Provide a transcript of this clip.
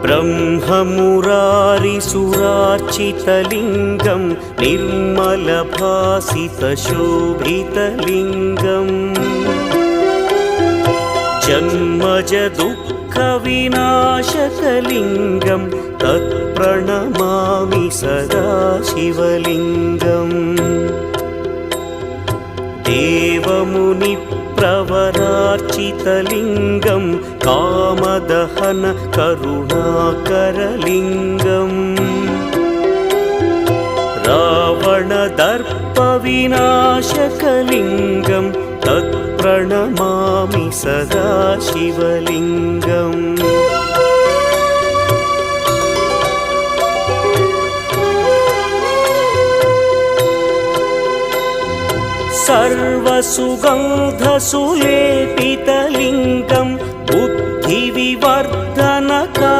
ब्रह्ममुरारिसुरार्चितलिङ्गं निर्मलभासितशोभितलिङ्गम् जन्मजदुःखविनाशकलिङ्गं तत्प्रणमामि सदा शिवलिङ्गम् देवमुनिप्रवरार्चितलिङ्गं कामदहन करुणाकरलिङ्गम् रावणदर्पविनाशकलिङ्गं तत्प्रणमामि सदा शिवलिङ्गम् सर्वसुगन्धसुलेपितलिङ्गं बुद्धिविवर्धकलिङ्गम्